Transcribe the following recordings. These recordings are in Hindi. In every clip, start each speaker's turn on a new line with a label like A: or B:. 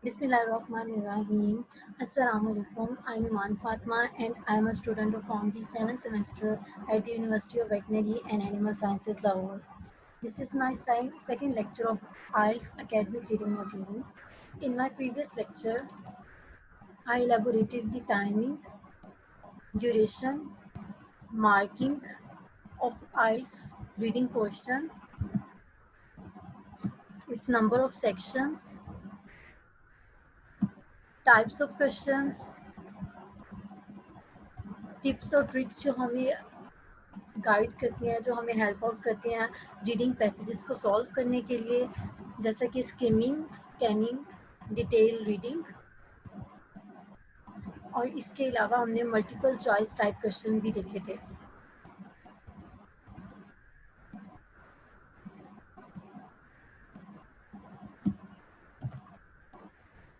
A: Bismillahirrahmanirrahim. Assalamualaikum. I'm Iman Fatma and I'm a student from the 7th semester at the University of Veterinary and Animal Sciences, Lahore. This is my second lecture of IELTS academic reading module. In my previous lecture, I elaborated the timing, duration, marking of IELTS reading portion, its number of sections, types of questions, tips और ट्रिक्स जो हमें गाइड करती हैं, जो हमें हेल्प आउट करती हैं रीडिंग पैसेजेस को सॉल्व करने के लिए, जैसा कि स्कैनिंग, डिटेल रीडिंग, और इसके अलावा हमने मल्टीपल चॉइस टाइप क्वेश्चन भी देखे थे।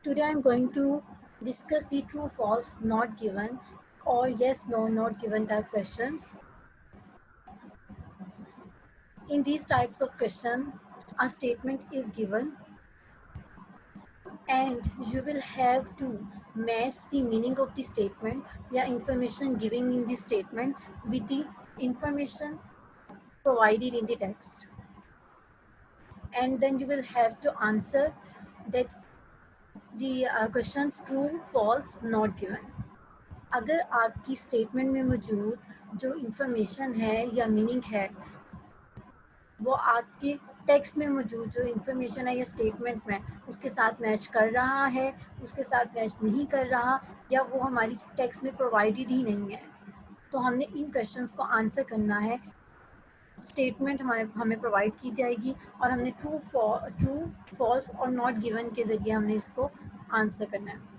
A: Today I am going to discuss the true, false, not given or yes, no, not given type questions. In these types of question, a statement is given and you will have to match the meaning of the statement या information given in the statement with the information provided in the text, and then you will have to answer that the questions true, false, not given. अगर आपकी स्टेटमेंट में मौजूद जो इंफॉर्मेशन है या मीनिंग है वो आपके टेक्स्ट में मौजूद जो इंफॉर्मेशन है या स्टेटमेंट में उसके साथ मैच कर रहा है, उसके साथ मैच नहीं कर रहा, या वो हमारी टेक्स्ट में प्रोवाइडेड ही नहीं है, तो हमने इन क्वेश्चंस को आंसर करना है। स्टेटमेंट हमें प्रोवाइड की जाएगी और हमने ट्रू, फॉल्स और नॉट गिवन के ज़रिए हमने इसको आंसर करना है।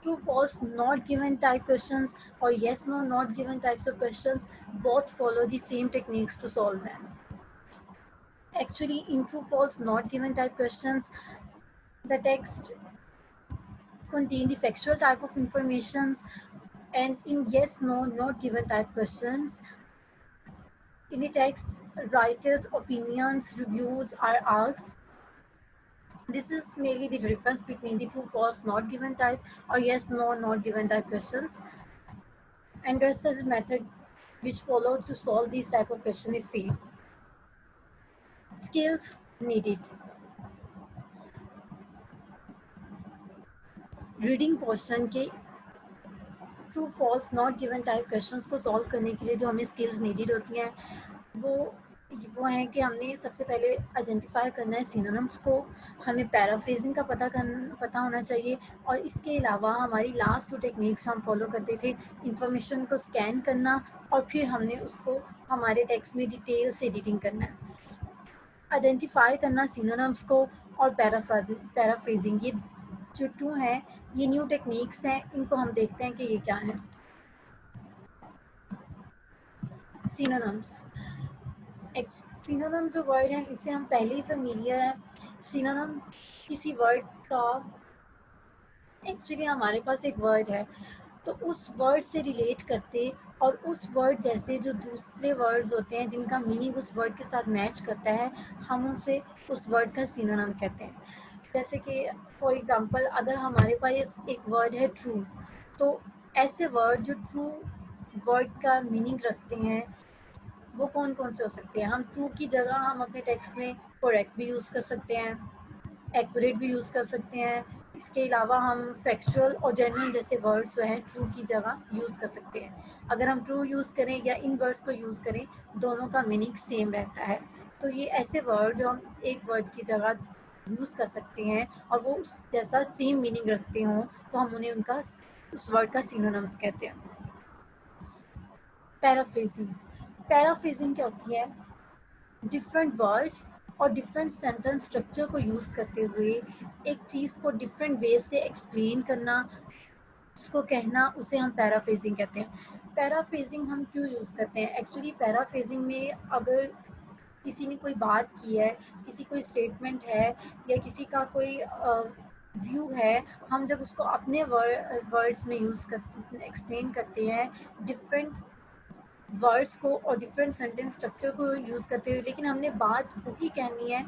A: True, false, not given type questions or yes, no, not given types of questions both follow the same techniques to solve them. Actually, in true, false, not given type questions, the text contain the factual type of informations, and in yes, no, not given type questions, in the text, writers' opinions, reviews are asked. This is mainly the difference between the true, false, not given type or yes, no, not given type questions. And rest as a method which follow to solve these type of question is same. Skills needed. Reading portion के true, false, not given type questions को सॉल्व करने के लिए जो हमें स्किल्स नीडेड होती हैं वो हैं कि हमने सबसे पहले आइडेंटिफाई करना है सिनोनिम्स को, हमें पैराफ्रेजिंग का पता होना चाहिए, और इसके अलावा हमारी लास्ट 2 टेक्निक्स हम फॉलो करते थे, इंफॉर्मेशन को स्कैन करना और फिर हमने उसको हमारे टेक्स्ट में डिटेल से एडिटिंग करना है। आइडेंटिफाई करना सिनोनिम्स को और पैराफ्रेजिंग, ये जो 2 हैं ये न्यू टेक्निक्स हैं, इनको हम देखते हैं कि ये क्या है। सिनोनिम्स जो वर्ड है इससे हम पहले ही फेमिलियर है। सिनोनिम किसी वर्ड का, एक्चुअली हमारे पास एक वर्ड है तो उस वर्ड से रिलेट करते और उस वर्ड जैसे जो दूसरे वर्ड्स होते हैं जिनका मीनिंग उस वर्ड के साथ मैच करता है, हम उसे उस वर्ड का सिनोनिम कहते हैं। जैसे कि फॉर एग्जांपल अगर हमारे पास एक वर्ड है ट्रू, तो ऐसे वर्ड जो ट्रू वर्ड का मीनिंग रखते हैं वो कौन कौन से हो सकते हैं। हम ट्रू की जगह हम अपने टेक्स्ट में करेक्ट भी यूज़ कर सकते हैं, एक्यूरेट भी यूज़ कर सकते हैं। इसके अलावा हम फैक्चुअल और जेन्युइन जैसे वर्ड्स जो हैं ट्रू की जगह यूज़ कर सकते हैं। अगर हम ट्रू यूज़ करें या इन वर्ड्स को यूज़ करें, दोनों का मीनिंग सेम रहता है। तो ये ऐसे वर्ड जो हम एक वर्ड की जगह यूज़ कर सकते हैं और वो उस जैसा सेम मीनिंग रखते हों, तो हम उन्हें उस वर्ड का सिनोनिम कहते हैं। पैराफ्रेजिंग क्या होती है? डिफरेंट वर्ड्स और डिफरेंट सेंटेंस स्ट्रक्चर को यूज़ करते हुए एक चीज़ को डिफरेंट वे से एक्सप्लेन करना, उसको कहना, उसे हम पैराफ्रेजिंग कहते हैं। पैराफ्रेजिंग हम क्यों यूज़ करते हैं? एक्चुअली पैराफ्रेजिंग में अगर किसी ने कोई बात की है, किसी कोई स्टेटमेंट है या किसी का कोई व्यू है, हम जब उसको अपने वर्ड्स में यूज़ करते एक्सप्लेन करते हैं डिफरेंट वर्ड्स को और डिफरेंट सेंटेंस स्ट्रक्चर को यूज़ करते हुए, लेकिन हमने बात वही कहनी है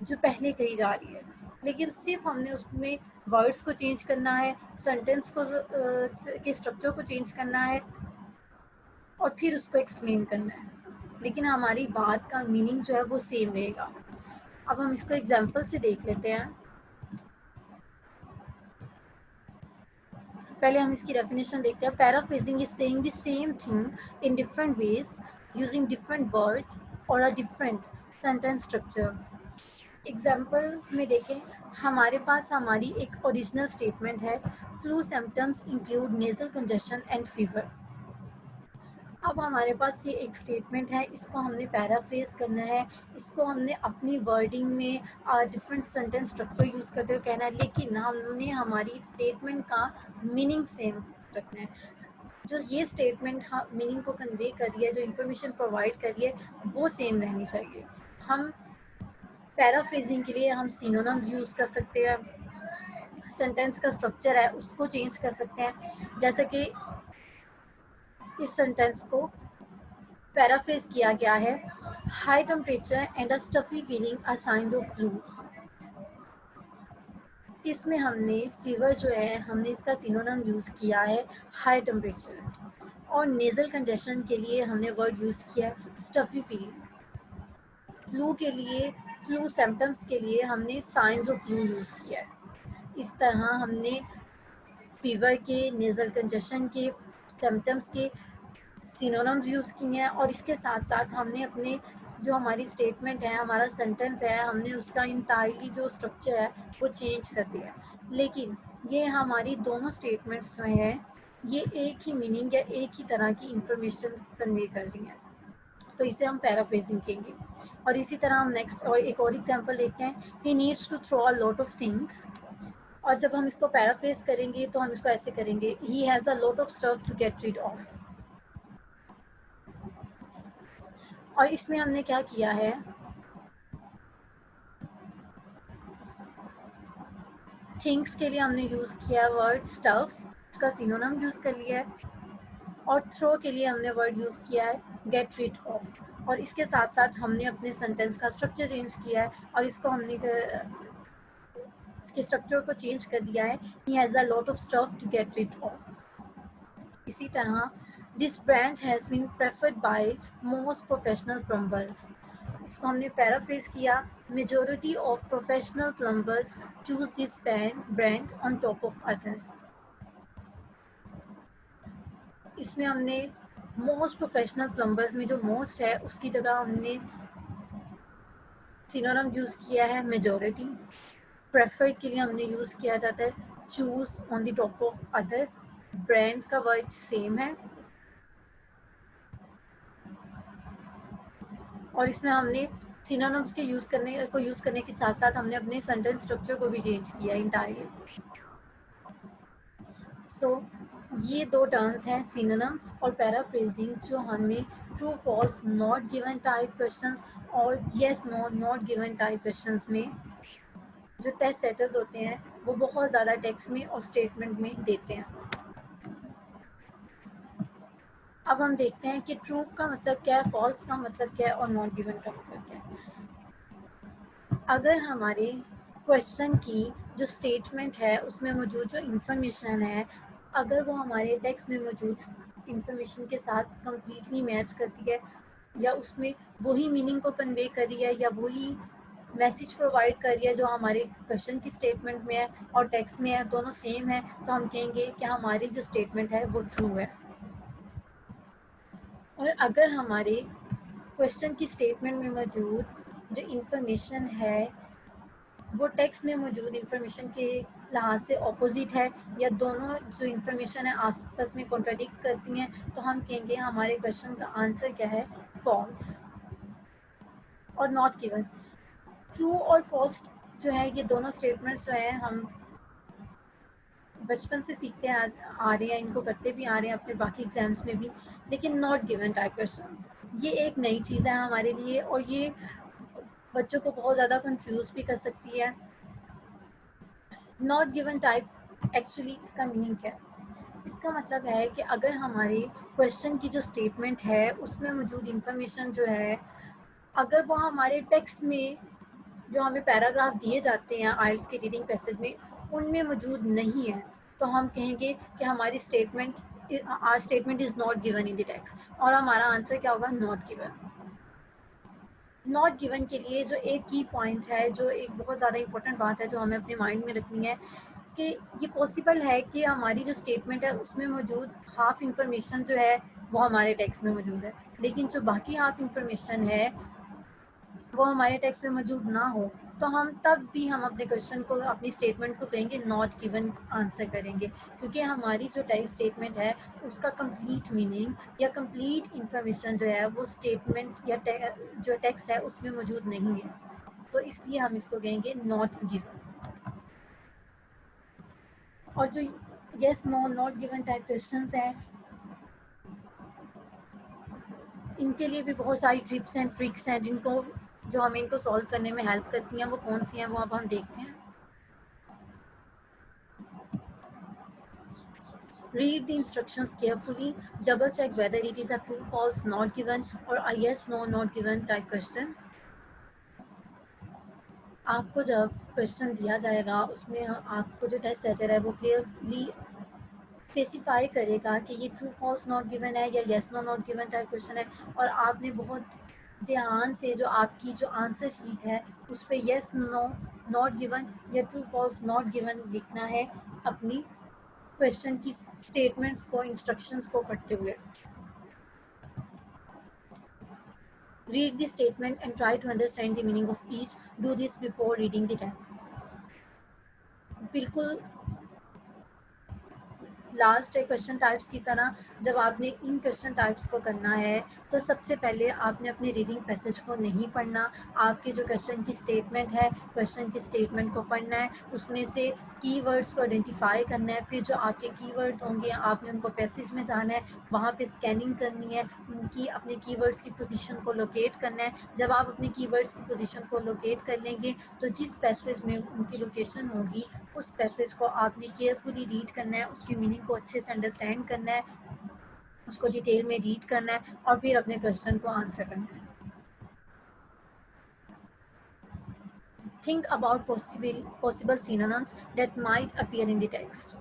A: जो पहले कही जा रही है। लेकिन सिर्फ हमने उसमें वर्ड्स को चेंज करना है, सेंटेंस को के स्ट्रक्चर को चेंज करना है और फिर उसको एक्सप्लेन करना है, लेकिन हमारी बात का मीनिंग जो है वो सेम रहेगा। अब हम इसको एग्जांपल से देख लेते हैं। पहले हम इसकी डेफिनेशन देखते हैं। Paraphrasing is saying the same thing in different ways using different words और a different sentence structure. Example में देखें, हमारे पास हमारी एक ओरिजिनल स्टेटमेंट है, flu symptoms include nasal congestion and fever. अब हमारे पास ये एक स्टेटमेंट है, इसको हमने पैराफ्रेज करना है, इसको हमने अपनी वर्डिंग में डिफरेंट सेंटेंस स्ट्रक्चर यूज़ करते हुए कहना है, लेकिन हमने हमारी स्टेटमेंट का मीनिंग सेम रखना है। जो ये स्टेटमेंट मीनिंग को कन्वे कर रही है, जो इन्फॉर्मेशन प्रोवाइड कर रही है, वो सेम रहनी चाहिए। हम पैराफ्रेजिंग के लिए हम सिनोनिम्स यूज़ कर सकते हैं, सेंटेंस का स्ट्रक्चर है उसको चेंज कर सकते हैं। जैसे कि इस सेंटेंस को पैराफ्रेज किया गया है, high temperature and a stuffy feeling are signs of flu. इसमें हमने फीवर जो है, हमने इसका सिनोनिम यूज़ किया है हाई टेम्परेचर, और नेजल कंजेशन के लिए हमने वर्ड यूज़ किया है स्टफी फीलिंग। फ्लू के लिए, फ्लू सिम्टम्स के लिए हमने साइंस ऑफ फ्लू यूज़ किया है। इस तरह हमने फीवर के, नेजल कंजेशन के, सिम्टम्स के सिनोनिम्स यूज़ किए हैं, और इसके साथ साथ हमने अपने जो हमारी स्टेटमेंट है, हमारा सेंटेंस है, हमने उसका इंटायरली जो स्ट्रक्चर है वो चेंज कर दिया है। लेकिन ये हमारी दोनों स्टेटमेंट्स जो हैं, ये एक ही मीनिंग या एक ही तरह की इंफॉर्मेशन कन्वे कर रही हैं, तो इसे हम पैराफ्रेजिंग कहेंगे। और इसी तरह हम नेक्स्ट और एक और एग्जांपल देखते हैं, he needs to throw a lot of things. और जब हम इसको पैराफ्रेज करेंगे तो हम इसको ऐसे करेंगे, he has a lot of stuff to get rid of. और इसमें हमने क्या किया है, थिंग्स के लिए हमने यूज़ किया वर्ड स्टफ, उसका सिनोनिम यूज़ कर लिया है, और थ्रो के लिए हमने वर्ड यूज़ किया है गेट रिड ऑफ। और इसके साथ साथ हमने अपने सेंटेंस का स्ट्रक्चर चेंज किया है, और इसको हमने इसके स्ट्रक्चर को चेंज कर दिया है, he has a lot of stuff to get rid of. इसी तरह this brand has been preferred by most professional plumbers. इसको हमने पैराफ्रेज किया, majority of professional plumbers choose this brand on top of others. इसमें हमने मोस्ट प्रोफेशनल प्लम्बर्स में जो मोस्ट है उसकी जगह हमने सिनोनिम यूज़ किया है मेजॉरिटी। प्रेफर्ड के लिए हमने यूज़ किया जाता है choose on the top of other. Brand का वर्ड सेम है, और इसमें हमने सिनोनिम्स के यूज़ करने के साथ साथ हमने अपने सेंटेंस स्ट्रक्चर को भी चेंज किया इंटायरली। सो ये दो टर्म्स हैं, सिनोनिम्स और पैराफ्रेजिंग, जो हमें true false not given type questions और yes no not given type questions में जो टेस्ट सेटर्स होते हैं वो बहुत ज़्यादा टेक्स्ट में और स्टेटमेंट में देते हैं। अब हम देखते हैं कि ट्रू का मतलब क्या है, फॉल्स का मतलब क्या है, और नॉट गिवन का मतलब क्या है। अगर हमारे क्वेश्चन की जो स्टेटमेंट है उसमें मौजूद जो इंफॉर्मेशन है, अगर वो हमारे टेक्स्ट में मौजूद इंफॉर्मेशन के साथ कंप्लीटली मैच करती है, या उसमें वही मीनिंग को कन्वे कर रही है, या वही मैसेज प्रोवाइड कर रही है जो हमारे क्वेश्चन की स्टेटमेंट में है और टेक्स्ट में है, दोनों सेम है, तो हम कहेंगे कि हमारी जो स्टेटमेंट है वो ट्रू है। और अगर हमारे क्वेश्चन की स्टेटमेंट में मौजूद जो इंफॉर्मेशन है वो टेक्स्ट में मौजूद इंफॉर्मेशन के लिहाज से ऑपोजिट है, या दोनों जो इंफॉर्मेशन है आपस में कॉन्ट्राडिक्ट करती हैं, तो हम कहेंगे हमारे क्वेश्चन का आंसर क्या है, फॉल्स और नॉट गिवन। ट्रू और फॉल्स जो है, ये दोनों स्टेटमेंट्स जो है हम बचपन से सीखते आ रहे हैं, इनको करते भी आ रहे हैं अपने बाकी एग्जाम्स में भी। लेकिन नॉट गिवन टाइप क्वेश्चंस ये एक नई चीज़ है हमारे लिए, और ये बच्चों को बहुत ज़्यादा कंफ्यूज भी कर सकती है। नॉट गिवन टाइप एक्चुअली इसका मीनिंग क्या है, इसका मतलब है कि अगर हमारे क्वेश्चन की जो स्टेटमेंट है उसमें मौजूद इंफॉर्मेशन जो है, अगर वो हमारे टेक्स्ट में जो हमें पैराग्राफ दिए जाते हैं आइल्स के रीडिंग पैसेज में, उनमें मौजूद नहीं है, तो हम कहेंगे कि हमारी statement or statement is not given in the text, और हमारा आंसर क्या होगा, नॉट गिवन। नॉट गिवन के लिए जो एक की पॉइंट है, जो एक बहुत ज़्यादा इंपॉर्टेंट बात है जो हमें अपने माइंड में रखनी है, कि ये पॉसिबल है कि हमारी जो स्टेटमेंट है उसमें मौजूद हाफ इंफॉर्मेशन जो है वो हमारे टेक्स्ट में मौजूद है, लेकिन जो बाकी हाफ इंफॉर्मेशन है वो हमारे टेक्स्ट में मौजूद ना हो, तो हम तब भी हम अपने क्वेश्चन को, अपनी स्टेटमेंट को कहेंगे नॉट गिवन आंसर करेंगे, क्योंकि हमारी जो स्टेटमेंट है उसका कंप्लीट मीनिंग या कंप्लीट इंफॉर्मेशन जो है वो स्टेटमेंट या जो टेक्स्ट है उसमें मौजूद नहीं है, तो इसलिए हम इसको कहेंगे नॉट गिवन। और जो yes no not given type questions हैं, इनके लिए भी बहुत सारी टिप्स एंड ट्रिक्स हैं जिनको, जो हमें इनको सॉल्व करने में हेल्प करती हैं। वो कौन सी हैं वो अब हम देखते हैं। Read the instructions carefully. Double check whether it is a true, false, not given or a yes, no, not given type question. आपको जब क्वेश्चन दिया जाएगा उसमें आपको जो टेस्ट सेटर है वो क्लियरली स्पेसिफाई करेगा कि ये ट्रू फॉल्स नॉट गिवन है या yes no not given type question है, और आपने बहुत ध्यान से जो आपकी जो आंसर शीट है उस पर येस नो नॉट गिवन या ट्रू फॉल्स नॉट गिवन लिखना है अपनी क्वेश्चन की स्टेटमेंट्स को, इंस्ट्रक्शंस को पढ़ते हुए। Read the statement and try to understand the meaning of each. Do this before reading the text. बिल्कुल लास्ट क्वेश्चन टाइप्स की तरह जब आपने इन क्वेश्चन टाइप्स को करना है तो सबसे पहले आपने अपने रीडिंग पैसेज को नहीं पढ़ना, आपके जो क्वेश्चन की स्टेटमेंट है, क्वेश्चन की स्टेटमेंट को पढ़ना है, उसमें से कीवर्ड्स को आइडेंटिफाई करना है, फिर जो आपके कीवर्ड्स होंगे आपने उनको पैसेज में जाना है, वहाँ पे स्कैनिंग करनी है, उनकी अपने कीवर्ड्स की पोजीशन को लोकेट करना है। जब आप अपने कीवर्ड्स की पोजीशन को लोकेट कर लेंगे तो जिस पैसेज में उनकी लोकेशन होगी उस पैसेज को आपने केयरफुली रीड करना है, उसकी मीनिंग को अच्छे से अंडरस्टैंड करना है, उसको डिटेल में रीड करना है और फिर अपने क्वेश्चन को आंसर करना है। Think about possible synonyms that might appear in the text.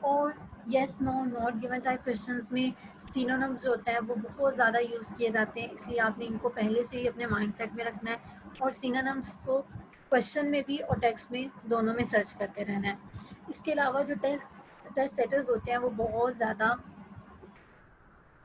A: और yes no not given type questions में सिनोनिम्स जो होते हैं वो बहुत ज़्यादा यूज़ किए जाते हैं, इसलिए आपने इनको पहले से ही अपने माइंडसेट में रखना है और सिनोनिम्स को क्वेश्चन में भी और टेक्स्ट में दोनों में सर्च करते रहना है। इसके अलावा जो टेस्ट सेटर्स होते हैं वो बहुत ज़्यादा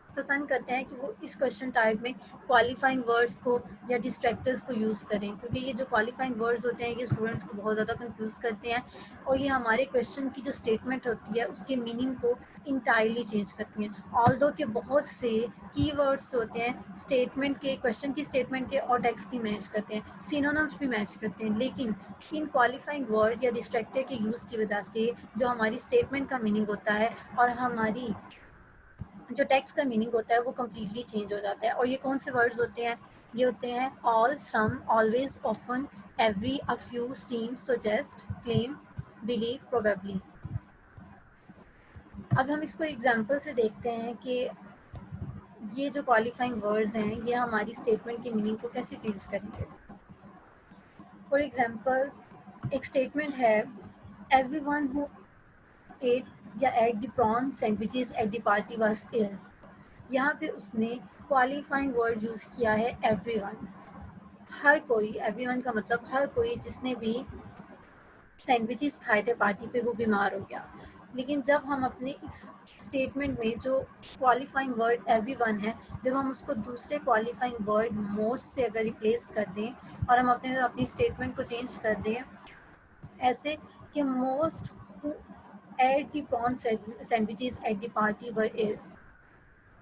A: पसंद करते हैं कि वो इस क्वेश्चन टाइप में क्वालिफाइंग वर्ड्स को या डिस्ट्रैक्टर्स को यूज़ करें, क्योंकि ये जो क्वालिफाइंग वर्ड्स होते हैं ये स्टूडेंट्स को बहुत ज़्यादा कंफ्यूज करते हैं और ये हमारे क्वेश्चन की जो स्टेटमेंट होती है उसके मीनिंग को इंटायरली चेंज करती हैं। ऑल्दो के बहुत से कीवर्ड्स होते हैं स्टेटमेंट के, क्वेश्चन की स्टेटमेंट के और टेक्स्ट की मैच करते हैं, सिनोनिम्स भी मैच करते हैं, लेकिन इन क्वालिफाइंग वर्ड या डिस्ट्रैक्टर के यूज़ की वजह से जो हमारी स्टेटमेंट का मीनिंग होता है और हमारी जो टेक्स्ट का मीनिंग होता है वो कम्प्लीटली चेंज हो जाता है। और ये कौन से वर्ड्स होते हैं, ये होते हैं all, some, always, often, every, a few, seem, suggest, claim, believe, probably. अब हम इसको एग्जांपल से देखते हैं कि ये जो क्वालिफाइंग वर्ड्स हैं ये हमारी स्टेटमेंट की मीनिंग को कैसे चेंज करेंगे। फॉर एग्जांपल एक स्टेटमेंट है, एवरीवन हु एट या ate the prawn sandwiches at the party was ill. यहाँ पे उसने क्वालिफाइंग वर्ड यूज़ किया है एवरीवन, हर कोई। एवरीवन का मतलब हर कोई जिसने भी सैंडविचेस खाए थे पार्टी पे वो बीमार हो गया। लेकिन जब हम अपने इस स्टेटमेंट में जो क्वालिफाइंग वर्ड एवरीवन है, जब हम उसको दूसरे क्वालिफाइंग वर्ड मोस्ट से अगर रिप्लेस कर दें और हम अपनी स्टेटमेंट को चेंज कर दें ऐसे कि most at the prawn sandwiches at the party were,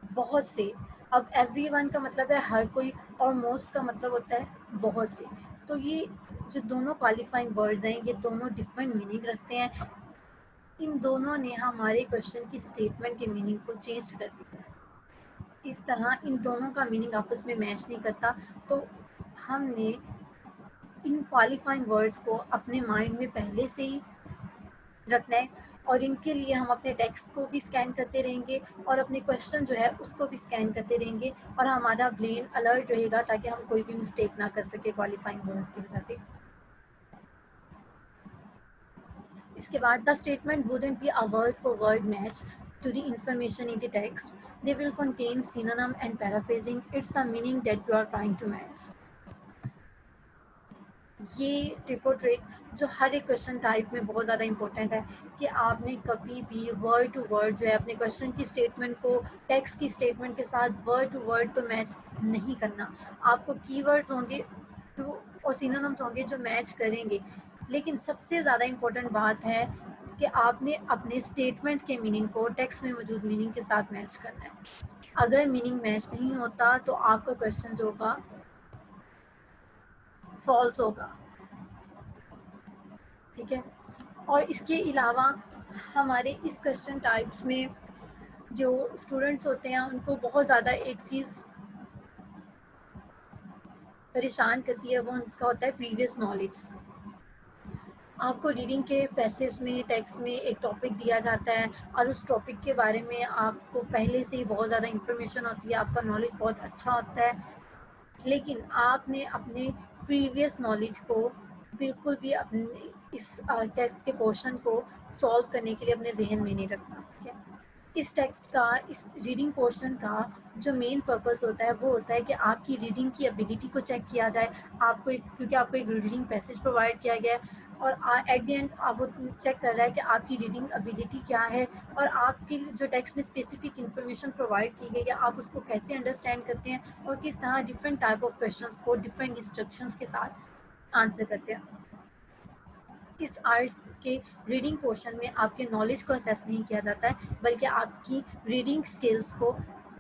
A: बहुत से। अब एवरीवन का मतलब है हर कोई और मोस्ट का मतलब होता है बहुत से। तो ये जो दोनों क्वालिफाइंग वर्ड्स हैं ये दोनों डिफरेंट मीनिंग रखते हैं। इन दोनों ने हमारे क्वेश्चन की स्टेटमेंट के मीनिंग को चेंज कर दिया है। इस तरह इन दोनों का मीनिंग आपस में मैच नहीं करता, तो हमने इन क्वालिफाइंग वर्ड्स को अपने माइंड में पहले से ही रखना है और इनके लिए हम अपने टेक्स्ट को भी स्कैन करते रहेंगे और अपने क्वेश्चन जो है उसको भी स्कैन करते रहेंगे और हमारा ब्रेन अलर्ट रहेगा ताकि हम कोई भी मिस्टेक ना कर सके क्वालिफाइंग वर्ड्स की वजह से। इसके बाद the statement wouldn't be a word for word match to the information in the text. They will contain synonym and paraphrasing. It's the meaning that you are trying to match. ये टिप और ट्रिक जो हर एक क्वेश्चन टाइप में बहुत ज़्यादा इंपॉर्टेंट है कि आपने कभी भी वर्ड टू वर्ड जो है अपने क्वेश्चन की स्टेटमेंट को टेक्स्ट की स्टेटमेंट के साथ वर्ड टू वर्ड तो मैच नहीं करना। आपको कीवर्ड्स होंगे तो और सिनोनिम्स होंगे जो मैच करेंगे, लेकिन सबसे ज़्यादा इम्पोर्टेंट बात है कि आपने अपने स्टेटमेंट के मीनिंग को टेक्स्ट में मौजूद मीनिंग के साथ मैच करना है। अगर मीनिंग मैच नहीं होता तो आपका क्वेश्चन जो होगा फॉल्स होगा। ठीक है, और इसके अलावा हमारे इस क्वेश्चन टाइप्स में जो स्टूडेंट्स होते हैं उनको बहुत ज़्यादा एक चीज़ परेशान करती है, वो उनका होता है प्रीवियस नॉलेज। आपको रीडिंग के पैसेज में टेक्स्ट में एक टॉपिक दिया जाता है और उस टॉपिक के बारे में आपको पहले से ही बहुत ज़्यादा इन्फॉर्मेशन होती है, आपका नॉलेज बहुत अच्छा होता है, लेकिन आपने अपने प्रीवियस नॉलेज को बिल्कुल भी अपने इस टेक्स्ट के पोर्शन को सॉल्व करने के लिए अपने जहन में नहीं रखना। ठीक है, इस टेक्स्ट का, इस रीडिंग पोर्शन का जो मेन पर्पस होता है वो होता है कि आपकी रीडिंग की एबिलिटी को चेक किया जाए। आपको क्योंकि आपको एक रीडिंग पैसेज प्रोवाइड किया गया है और एट द एंड आप वो चेक कर रहा है कि आपकी रीडिंग एबिलिटी क्या है और आपके जो टेक्स्ट में स्पेसिफिक इन्फॉर्मेशन प्रोवाइड की गई है आप उसको कैसे अंडरस्टैंड करते हैं और किस तरह डिफरेंट टाइप ऑफ क्वेश्चंस को डिफरेंट इंस्ट्रक्शंस के साथ आंसर करते हैं। इस आर्ट्स के रीडिंग पोर्शन में आपके नॉलेज को असेस नहीं किया जाता है बल्कि आपकी रीडिंग स्किल्स को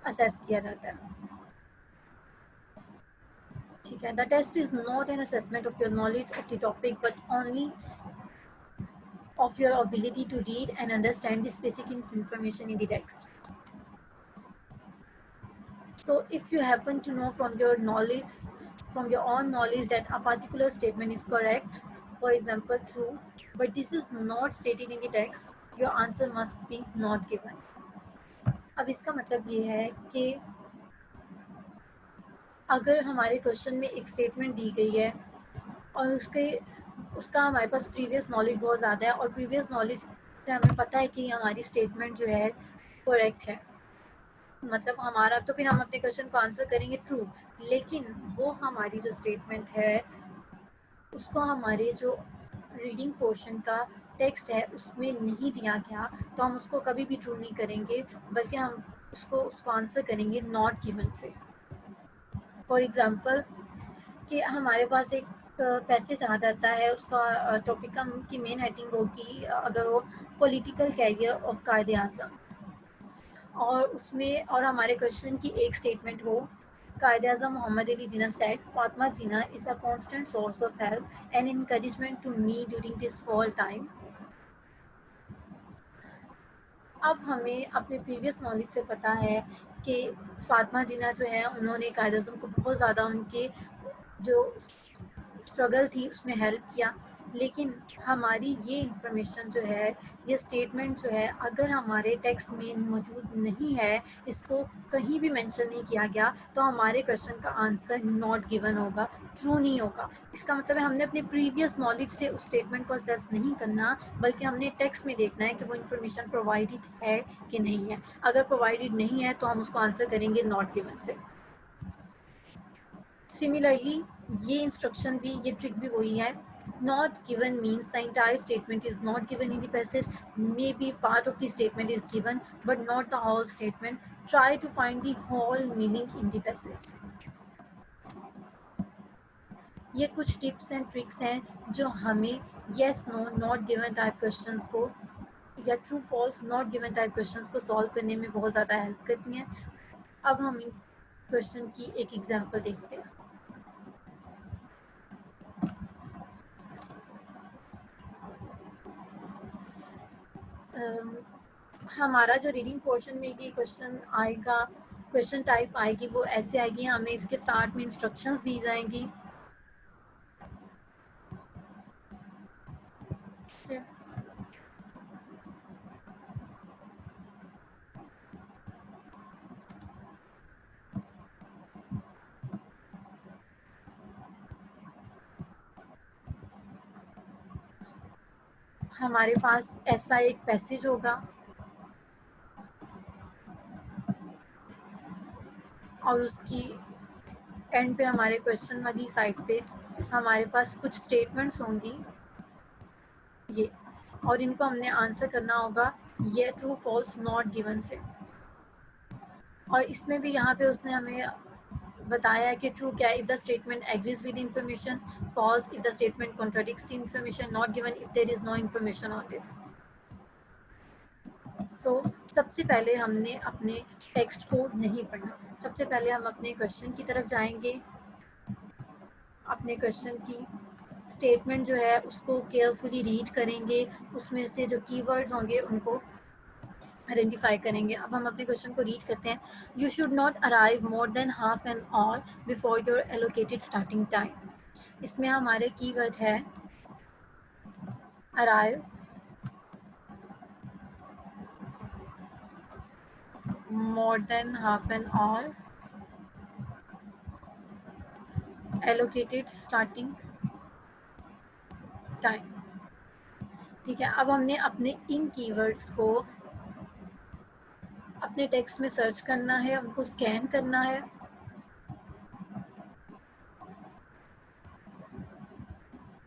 A: असेस किया जाता है। ठीक है, the test is not an assessment of your knowledge of the topic but only of your ability to read and understand the specific information in the text. So if you happen to know from your knowledge, from your own knowledge that a particular statement is correct, for example true, but this is not stated in the text, your answer must be not given. अब इसका मतलब ये है कि अगर हमारे क्वेश्चन में एक स्टेटमेंट दी गई है और उसका हमारे पास प्रीवियस नॉलेज बहुत ज़्यादा है और प्रीवियस नॉलेज से हमें पता है कि हमारी स्टेटमेंट जो है करेक्ट है, मतलब हमारा तो फिर हम अपने क्वेश्चन को आंसर करेंगे ट्रू, लेकिन वो हमारी जो स्टेटमेंट है उसको हमारे जो रीडिंग पोर्शन का टेक्स्ट है उसमें नहीं दिया गया तो हम उसको कभी भी ट्रू नहीं करेंगे बल्कि हम उसको आंसर करेंगे नॉट गिवन से। फॉर एग्जांपल कि हमारे पास एक पैसेज आ जाता है, उसका टॉपिक की मेन हेडिंग होगी अगर वो पॉलिटिकल कैरियर ऑफ कायदे आज़म, और उसमें और हमारे क्वेश्चन की एक स्टेटमेंट हो Quaid-e-Azam Mohammad Ali Jinnah said Fatima Jinnah is a constant source of help and encouragement to me during this whole time. अब हमें अपने प्रीवियस नॉलेज से पता है कि फातिमा जिन्ना जो है उन्होंने कायद-ए-आज़म को बहुत ज़्यादा उनके जो स्ट्रगल थी उसमें हेल्प किया, लेकिन हमारी ये इंफॉर्मेशन जो है, ये स्टेटमेंट जो है अगर हमारे टेक्स्ट में मौजूद नहीं है, इसको कहीं भी मेंशन नहीं किया गया तो हमारे क्वेश्चन का आंसर नॉट गिवन होगा, ट्रू नहीं होगा। इसका मतलब है हमने अपने प्रीवियस नॉलेज से उस स्टेटमेंट को असेस नहीं करना बल्कि हमने टेक्स्ट में देखना है कि वो इन्फॉर्मेशन प्रोवाइडेड है कि नहीं है। अगर प्रोवाइडेड नहीं है तो हम उसको आंसर करेंगे नॉट गिवन से। सिमिलरली ये इंस्ट्रक्शन भी, ये ट्रिक भी वही है। Not given means the entire statement is not given in the passage. Maybe part of the statement is given, but not the whole statement. Try to find the whole meaning in the passage. ये कुछ टिप्स एंड ट्रिक्स हैं जो हमें yes no not given type questions को या true false not given type questions को सॉल्व करने में बहुत ज़्यादा हेल्प करती हैं। अब हम इन क्वेश्चन की एक एग्जांपल देखते हैं। हमारा जो रीडिंग पोर्शन में ये क्वेश्चन आएगा, क्वेश्चन टाइप आएगी वो ऐसे आएगी, हमें इसके स्टार्ट में इंस्ट्रक्शंस दी जाएंगी। हमारे पास ऐसा एक पैसेज होगा और उसकी एंड पे हमारे क्वेश्चन वाली साइड पे हमारे पास कुछ स्टेटमेंट्स होंगी ये, और इनको हमने आंसर करना होगा ये ट्रू फॉल्स नॉट गिवन से। और इसमें भी यहाँ पे उसने हमें बताया है कि ट्रू क्या है, if the statement agrees with information, false if the statement contradicts the information, not given if there is no information on this. So सबसे पहले हमने अपने टेक्स्ट को नहीं पढ़ना, सबसे पहले हम अपने क्वेश्चन की तरफ जाएंगे। अपने क्वेश्चन की स्टेटमेंट जो है उसको केयरफुली रीड करेंगे, उसमें से जो कीवर्ड्स होंगे उनको आइडेंटिफाई करेंगे। अब हम अपने क्वेश्चन को रीड करते हैं। You should not arrive more than half an hour before your allocated starting time. इसमें हमारे कीवर्ड है arrive, more than half an hour, allocated starting time। ठीक है, अब हमने अपने इन कीवर्ड्स को अपने टेक्स्ट में सर्च करना है, उनको स्कैन करना है।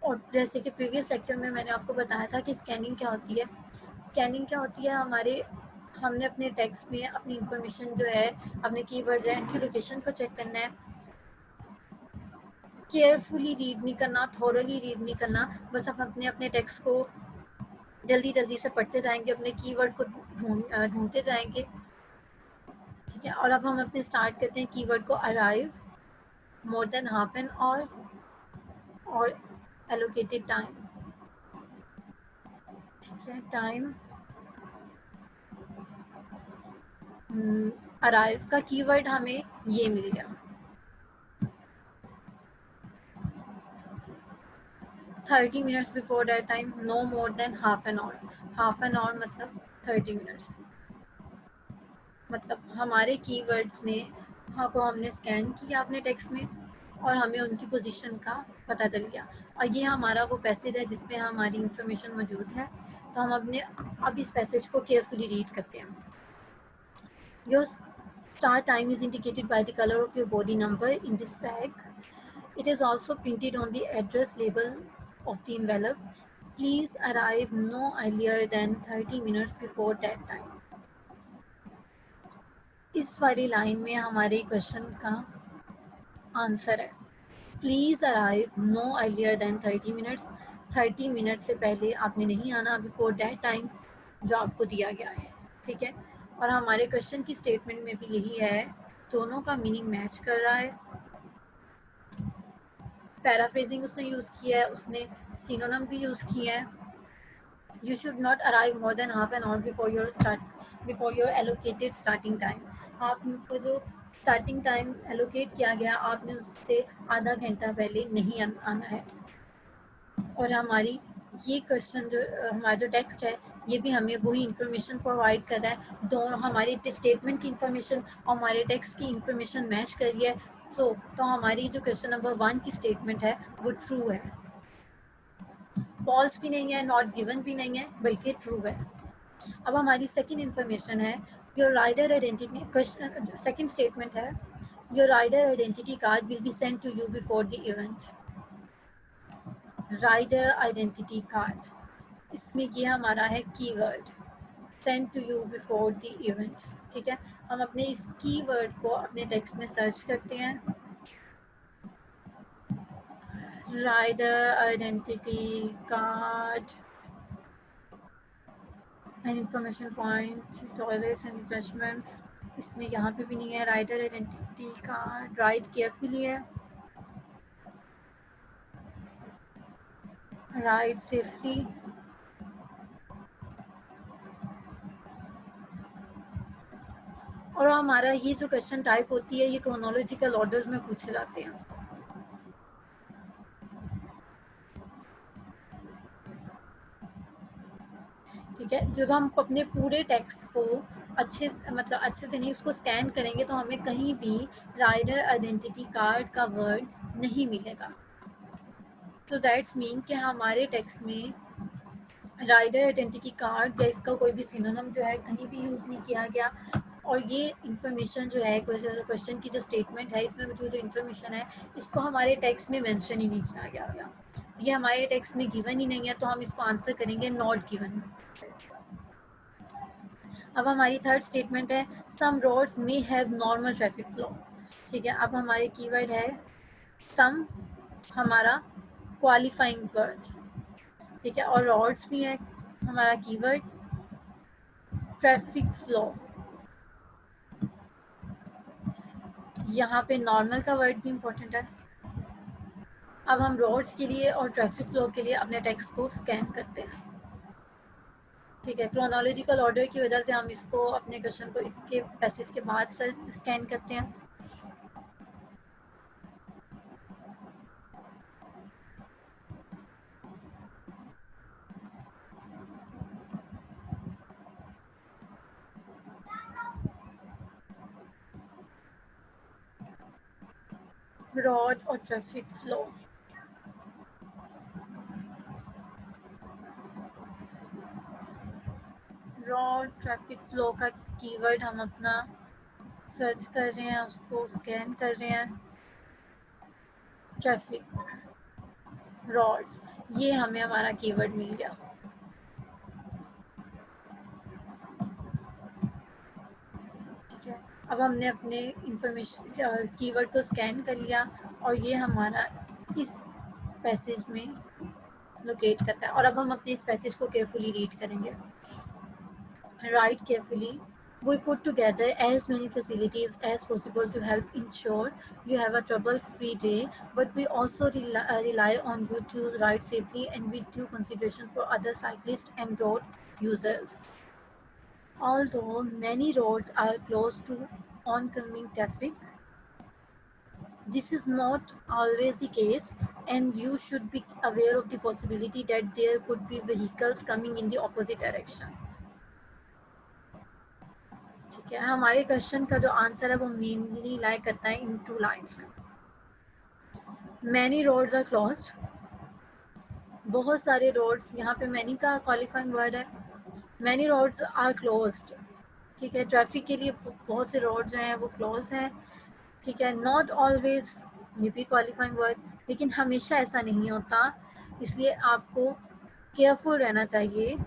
A: और जैसे कि प्रीवियस लेक्चर में मैंने आपको बताया था कि स्कैनिंग क्या होती है। स्कैनिंग क्या होती है, हमने अपने टेक्स्ट में अपनी इंफॉर्मेशन जो है, अपने कीवर्ड्स हैं, इनकी लोकेशन को चेक करना है। केयरफुली रीड नहीं करना, थॉरली रीड नहीं करना, बस हम अपने अपने टेक्स्ट को जल्दी जल्दी से पढ़ते जाएंगे, अपने कीवर्ड को ढूंढते जाएंगे। ठीक है, और अब हम अपने स्टार्ट करते हैं कीवर्ड को arrive, more than half an our और एलोकेटेड टाइम। ठीक है, टाइम अराइव का कीवर्ड हमें ये मिल गया 30 minutes before that time, no more than half an hour. Half an hour मतलब 30 मिनट्स, मतलब हमारे कीवर्ड्स ने को हमने स्कैन किया अपने टेक्स्ट में और हमें उनकी पोजीशन का पता चल गया। और ये हमारा वो पैसेज है जिसमें हमारी इंफॉर्मेशन मौजूद है। तो हम अपने अब इस पैसेज को केयरफुली रीड करते हैं। Your start time is indicated by the color of your body number in this bag. It is also printed on the address label of the envelope. Please arrive no earlier than 30 minutes before that time. इस वाली लाइन में हमारे क्वेश्चन का आंसर है please arrive no earlier than 30 minutes. 30 minute से पहले आपने नहीं आना बिफोर दैट टाइम जो आपको दिया गया है। ठीक है, और हमारे क्वेश्चन की स्टेटमेंट में भी यही है, दोनों का मीनिंग मैच कर रहा है। पैराफ्रेजिंग उसने यूज़ किया है, उसने सिनोनिम भी यूज़ किया है। You should not arrive more than half an hour before your allocated starting time. आपको जो स्टार्टिंग टाइम एलोकेट किया गया आपने उससे आधा घंटा पहले नहीं आना है। और हमारी ये क्वेश्चन जो हमारा जो टेक्स्ट है ये भी हमें वही इंफॉर्मेशन प्रोवाइड कर रहा है। दोनों हमारी स्टेटमेंट की इंफॉर्मेशन और हमारे टेक्स्ट की इंफॉर्मेशन मैच कर रही है। तो हमारी जो क्वेश्चन नंबर 1 की स्टेटमेंट है वो ट्रू है, फॉल्स भी नहीं है, नॉट गिवन भी नहीं है, बल्कि ट्रू है। अब हमारी सेकंड इंफॉर्मेशन है your rider identity. Question second statement है your rider identity card will be send to you before the event. Rider identity card, इसमें ये हमारा है keyword send to you before the event. ठीक है, हम अपने इस कीवर्ड को अपने टेक्स्ट में सर्च करते हैं। Rider identity card and information point, toilets and refreshments. इसमें यहाँ पे भी नहीं है rider identity card. Ride carefully है, राइड सेफली। और हमारा ये जो क्वेश्चन टाइप होती है ये क्रोनोलॉजिकल ऑर्डर्स में पूछे जाते हैं। ठीक है, जब हम अपने पूरे टेक्स्ट को अच्छे से नहीं उसको स्कैन करेंगे तो हमें कहीं भी राइडर आइडेंटिटी कार्ड का वर्ड नहीं मिलेगा। तो दैट्स मीन कि हमारे टेक्स्ट में राइडर आइडेंटिटी कार्ड या इसका कोई भी सिनोनिम जो है कहीं भी यूज़ नहीं किया गया। और ये इंफॉर्मेशन जो है क्वेश्चन की जो स्टेटमेंट है इसमें जो इंफॉर्मेशन है इसको हमारे टेक्स्ट में मेंशन ही नहीं किया गया। ये हमारे टेक्स्ट में गिवन ही नहीं है तो हम इसको आंसर करेंगे नॉट गिवन। अब हमारी थर्ड स्टेटमेंट है some roads may have normal traffic flow. ठीक है, अब हमारे कीवर्ड है सम, हमारा क्वालिफाइंग वर्ड। ठीक है, और रोड्स भी है हमारा कीवर्ड, ट्रैफिक फ्लो। यहाँ पे नॉर्मल का वर्ड भी इम्पोर्टेंट है। अब हम रोड्स के लिए और ट्रैफिक फ्लो के लिए अपने टेक्स्ट को स्कैन करते हैं। ठीक है, क्रोनोलॉजिकल ऑर्डर की वजह से हम इसको अपने क्वेश्चन को इसके पैसेज के बाद स्कैन करते हैं। रोड और traffic flow. Road traffic flow का कीवर्ड हम अपना सर्च कर रहे हैं, उसको स्कैन कर रहे हैं। ट्रैफिक, रोड्स, ये हमें हमारा कीवर्ड मिल गया। ठीक है, अब हमने अपने इंफॉर्मेशन कीवर्ड को स्कैन कर लिया और ये हमारा इस पैसेज में लोकेट करता है। और अब हम अपने इस पैसेज को केयरफुली रीड करेंगे। Right carefully, we put together as many facilities as possible to help ensure you have a trouble-free day, but we also rely on you to ride safely and with due consideration for other cyclists and road users. Although many roads are closed to oncoming traffic, this is not always the case, and you should be aware of the possibility that there could be vehicles coming in the opposite direction. ठीक है, हमारे क्वेश्चन का जो आंसर है वो मेनली लाई करता है इन टू लाइन्स में। मैनी रोड्स आर क्लोज्ड, बहुत सारे रोड्स, यहाँ पे मैनी का क्वालिफाइंग वर्ड है। मैनी रोड्स आर क्लोज्ड, ठीक है, ट्रैफिक के लिए बहुत से रोड्स हैं वो क्लोज हैं। ठीक है, नॉट ऑलवेज, ये भी क्वालिफाइंग वर्ड, लेकिन हमेशा ऐसा नहीं होता, इसलिए आपको केयरफुल रहना चाहिए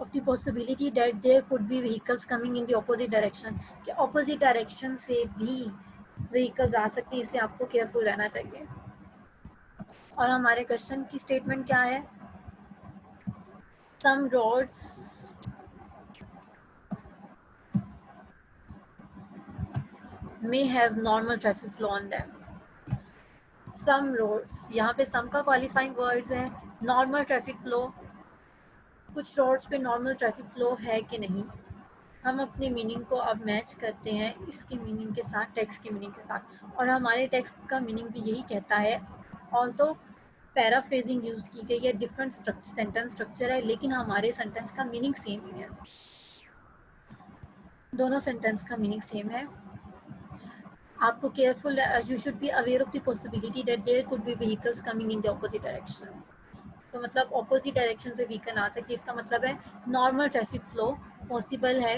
A: of the possibility that there could be vehicles coming in the opposite direction, कि opposite direction से भी vehicles आ सकती हैं, इसलिए आपको केयरफुल रहना चाहिए। और हमारे क्वेश्चन की स्टेटमेंट क्या है? some roads may have normal traffic flow on them. some roads, यहाँ पे some का क्वालिफाइंग वर्ड्स है। नॉर्मल ट्रैफिक फ्लो, कुछ रोड्स पे नॉर्मल ट्रैफिक फ्लो है कि नहीं, हम अपनी मीनिंग को अब मैच करते हैं इसकी मीनिंग के साथ, टेक्स्ट की मीनिंग के साथ। और हमारे टेक्स्ट का मीनिंग भी यही कहता है, ऑल्दो पैराफ्रेजिंग यूज़ की गई है, डिफरेंट सेंटेंस स्ट्रक्चर है, लेकिन हमारे सेंटेंस का मीनिंग सेम ही है। दोनों सेंटेंस का मीनिंग सेम है। आपको careful, you should be aware of the possibility that there could be vehicles coming in the opposite direction. तो मतलब ऑपोजिट डायरेक्शन से व्हीकल आ सकती है, इसका मतलब है नॉर्मल ट्रैफिक फ्लो पॉसिबल है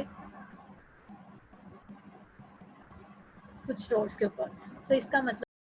A: कुछ रोड्स के ऊपर। तो इसका मतलब